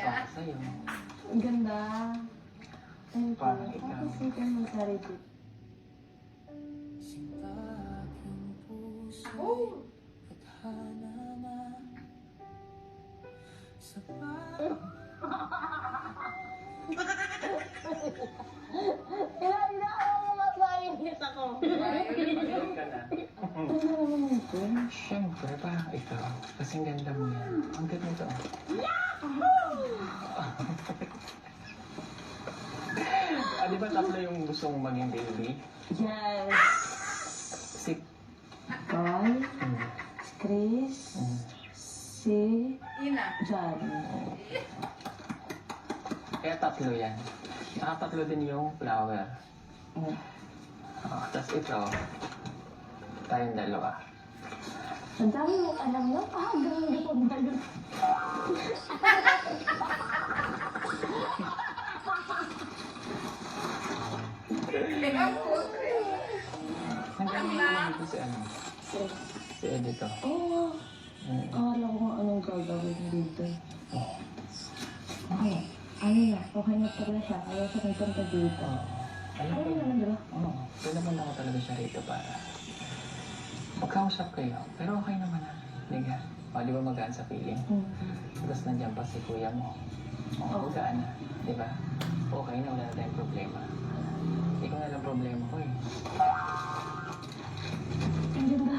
para sa'yo. Ang ganda. Thank you. Parang ikaw. Tapos ikaw mag-charity. Oh! Ilan ako mapapahingit ako. Ayun ka na. Ano naman ito? Siyempre, parang ikaw. Kasing ganda mo yan. Ang ganda nito. Di ba tatlo yung gusto mong maging baby? Yes. Si... Boy, Mm. si Chris, Mm. si John. Kaya tatlo yan. Nakatatlo din yung flower. Mm. Tapos ito, tayong dalawa. Ang dami mong alam na. Ganun na po na yun. Hanggang ngayon dito si ano? Yes. Si Edito. Oo. Mm. Akala ko kung anong gagawin dito. Oh. Okay. Ano na, okay na pala siya. Kaya siya nagpunta dito. Alam Ano ko, naman, diba? oo. Pinaman ako talaga siya rito para magkausap kayo. Pero okay naman na. Liga. O, di ba magaan sa feeling? Tapos nandiyan pa si kuya mo. O, magaan na. Di ba? Okay na, wala na tayong problema. Ikaw na lang problema ko eh. Ang ganda.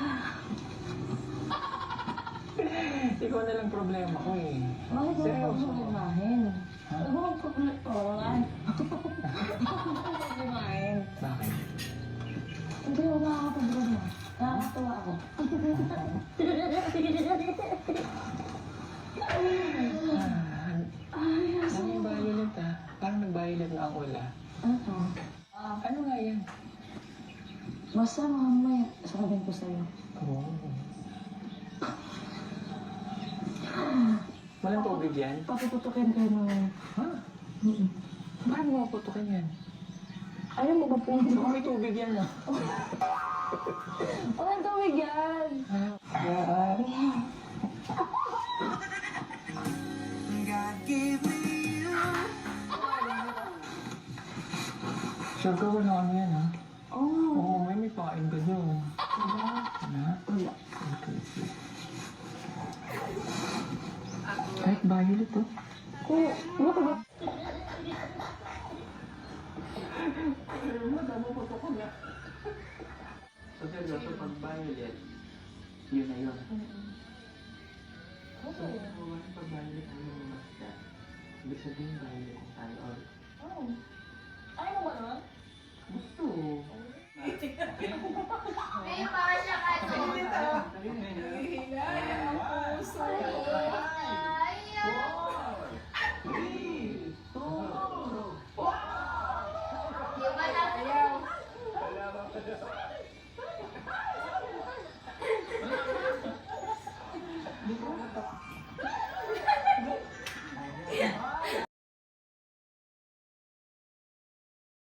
Ikaw na lang problema ko eh. Bakit mo Seryoso. huwag kumain? Ha? Huwag kumain. Huwag kumain. Bakit? Hindi ako nakakapag-vlog mo. Nakakatawa ako. Ay, Ano yung violet ah? Parang nag-violet na ang ula. ano? Ano nga yan? Basta mamaya, sabihin ko sa'yo. Oh. Walang tubig yan? Papuputukin kayo naman. Ha? Bakit mo maputukin yan? Ayaw mo ba po? Baka may tubig yan ah. Walang tawag yan. Sure ka wala ano yan ha? Oo. Oo, may pain ka doon. Diba? Ano? Wala. Okay. Kahit violet to. Oo. Ano ka ba? So, seryoso, pag violet, yun na yun. So, pag violet ang yung masda, ibig sabihin violet ang tayo. Oo. Ayaw mo ba naman? Gusto.